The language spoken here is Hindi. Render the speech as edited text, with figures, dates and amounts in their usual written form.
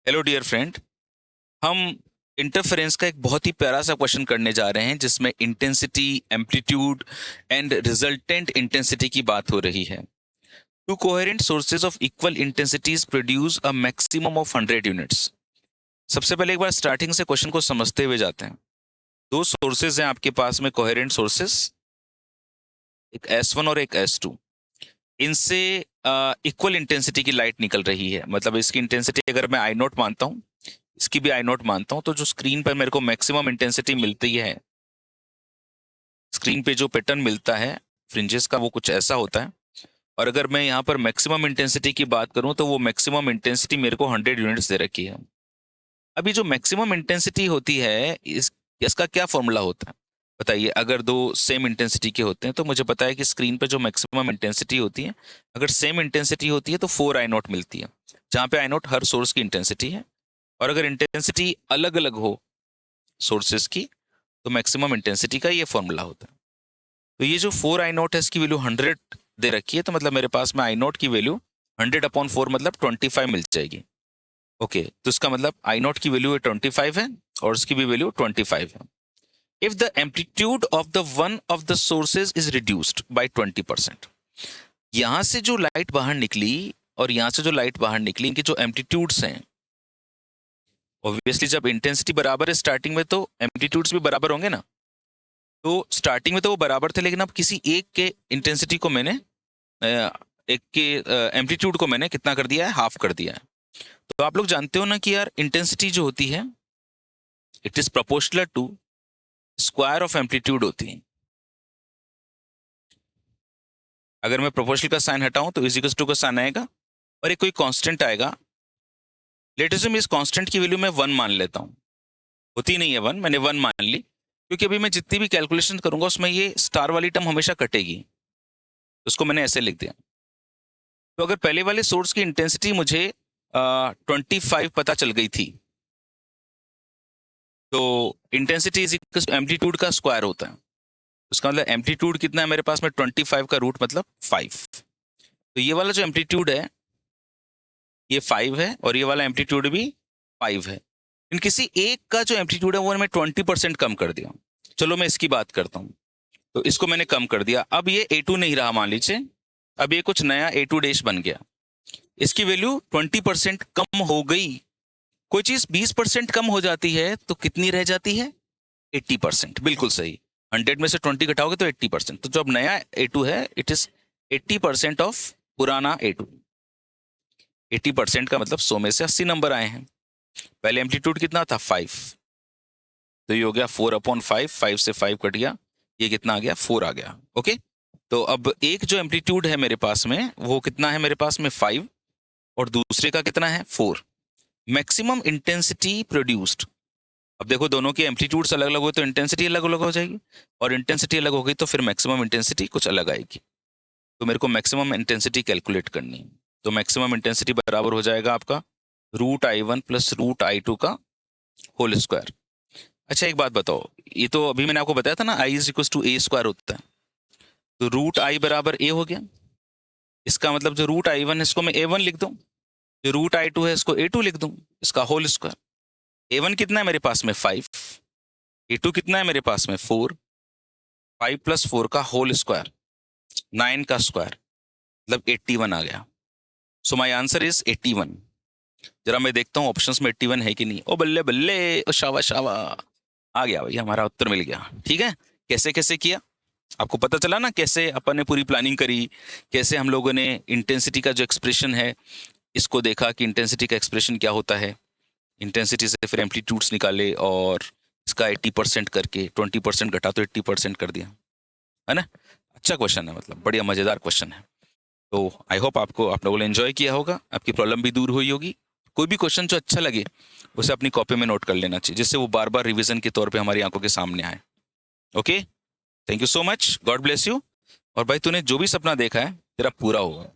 Hello dear friend. हम इंटरफेरेंस का एक बहुत ही प्यारा सा क्वेश्चन करने जा रहे हैं जिसमें intensity, amplitude and resultant intensity की बात हो रही है। To coherent sources of equal intensities produce a maximum of 100 units. सबसे पहले एक बार स्टार्टिंग से क्वेश्चन को समझते हुए जाते हैं। दो सोर्सेज हैं आपके पास में, कोहेरेंट सोर्सेज, एक S1 और एक S2। इनसे इक्वल इंटेंसिटी की लाइट निकल रही है, मतलब इसकी इंटेंसिटी अगर मैं आई नोट मानता हूँ, इसकी भी आई नोट मानता हूं, तो जो स्क्रीन पर मेरे को मैक्सिमम इंटेंसिटी मिलती है, स्क्रीन पे जो पैटर्न मिलता है फ्रिंजेस का, वो कुछ ऐसा होता है। और अगर मैं यहाँ पर मैक्सिमम इंटेंसिटी की बात करूं तो वो मैक्सिमम इंटेंसिटी मेरे को 100 यूनिट्स दे रखी है। अभी जो मैक्सिमम इंटेंसिटी होती है, इसका क्या फॉर्मूला होता है बताइए। अगर दो सेम इंटेंसिटी के होते हैं तो मुझे पता है कि स्क्रीन पे जो मैक्सिमम इंटेंसिटी होती है, अगर सेम इंटेंसिटी होती है तो 4 आई नोट मिलती है, जहाँ पे आई नोट हर सोर्स की इंटेंसिटी है। और अगर इंटेंसिटी अलग अलग हो सोर्सेज की, तो मैक्सिमम इंटेंसिटी का ये फॉर्मूला होता है। तो ये जो 4 आई नोट है, इसकी वैल्यू 100 दे रखी है, तो मतलब मेरे पास में आई नोट की वैल्यू 100/4 मतलब 25 मिल जाएगी। ओके, तो इसका मतलब आई नोट की वैल्यू 25 है और इसकी भी वैल्यू 25 है। If the amplitude of the one of the sources is reduced by 20%, यहां से जो लाइट बाहर निकली और यहां से जो लाइट बाहर निकली, इनके जो एम्पलीट्यूड्स हैं, ऑब्वियसली जब इंटेंसिटी बराबर है स्टार्टिंग में तो एम्पलीट्यूड्स भी बराबर होंगे ना। तो स्टार्टिंग में तो वो बराबर थे, लेकिन अब किसी एक के इंटेंसिटी को मैंने एक के एम्पलीट्यूड को मैंने कितना कर दिया है, हाफ कर दिया है। तो आप लोग जानते हो ना कि यार इंटेंसिटी जो होती है, it is proportional to square of amplitude होती है। अगर मैं प्रोपोर्शनल का साइन हटाऊं तो इज इक्वल टू का साइन आएगा और एक कोई कांस्टेंट आएगा। लेट अस इस कांस्टेंट की वैल्यू मैं 1 मान लेता हूं। होती नहीं है 1, मैंने 1 मान ली, क्योंकि अभी मैं जितनी भी कैलकुलेशन करूंगा उसमें ये स्टार वाली टर्म हमेशा कटेगी, तो उसको मैंने ऐसे लिख दिया। तो अगर पहले वाले सोर्स की इंटेंसिटी मुझे 25 पता चल गई थी, तो इंटेंसिटी इज इक्वल एम्पलीट्यूड का स्क्वायर होता है। उसका मतलब एम्पलीट्यूड कितना है मेरे पास में, 25 का रूट मतलब 5। तो ये वाला जो एम्पलीट्यूड है ये 5 है और ये वाला एम्पलीट्यूड भी 5 है। इन किसी एक का जो एम्पलीट्यूड है वो मैं 20% कम कर दिया। चलो मैं इसकी बात करता हूँ। तो इसको मैंने कम कर दिया, अब ये A2 नहीं रहा मान लीजिए, अब ये कुछ नया A2 डैश बन गया। इसकी वैल्यू 20% कम हो गई। कोई चीज 20% कम हो जाती है तो कितनी रह जाती है, 80%। बिल्कुल सही, 100 में से 20 घटाओगे तो 80%। तो जो अब नया A2 है, इट इज 80% ऑफ पुराना A2। 80% का मतलब 100 में से 80 नंबर आए हैं। पहले एम्पलीट्यूड कितना था, 5, तो ये हो गया 4/5, 5 से 5 कट गया, ये कितना आ गया, 4 आ गया। ओके, तो अब एक जो एम्पलीट्यूड है मेरे पास में वो कितना है, मेरे पास में 5, और दूसरे का कितना है, 4। Maximum intensity produced. अब देखो दोनों के एम्पलीट्यूड्स अलग अलग हो तो इंटेंसिटी अलग अलग हो जाएगी, और इंटेंसिटी अलग हो गई तो फिर मैक्सिमम इंटेंसिटी कुछ अलग आएगी। तो मेरे को मैक्सिमम इंटेंसिटी कैलकुलेट करनी है। तो मैक्सिमम इंटेंसिटी बराबर हो जाएगा आपका √I1 प्लस √I2 का होल स्क्वायर। अच्छा एक बात बताओ, ये तो अभी मैंने आपको बताया था ना, I is equal to A square होता है, तो √I बराबर A हो गया। इसका मतलब जो √I1 है इसको मैं A1 लिख दूं, जो √I2 है इसको A2 लिख दूं, इसका होल स्क्वायर। A1 कितना है मेरे पास में, 5। A2 कितना है मेरे पास में, 4। 5 + 4 का होल स्क्वायर, 9 का स्क्वायर, मतलब 81 आ गया। सो माई आंसर इज 81। जरा मैं देखता हूँ ऑप्शंस में 81 है कि नहीं। ओ बल्ले बल्ले, ओ शावा शावा, आ गया भाई, हमारा उत्तर मिल गया। ठीक है, कैसे कैसे किया आपको पता चला ना, कैसे अपन ने पूरी प्लानिंग करी, कैसे हम लोगों ने इंटेंसिटी का जो एक्सप्रेशन है इसको देखा कि इंटेंसिटी का एक्सप्रेशन क्या होता है, इंटेंसिटी से फिर एम्पलीट्यूड्स निकाले और इसका 80% करके 20% घटा तो 80% कर दिया, है ना। अच्छा क्वेश्चन है, मतलब बढ़िया मजेदार क्वेश्चन है। तो आई होप आप लोगों ने एंजॉय किया होगा, आपकी प्रॉब्लम भी दूर हुई होगी। कोई भी क्वेश्चन जो अच्छा लगे उसे अपनी कॉपी में नोट कर लेना चाहिए, जिससे वो बार बार रिवीजन के तौर पे हमारी आंखों के सामने आए। Okay, thank you so much, God bless you. और भाई तूने जो भी सपना देखा है तेरा पूरा होगा।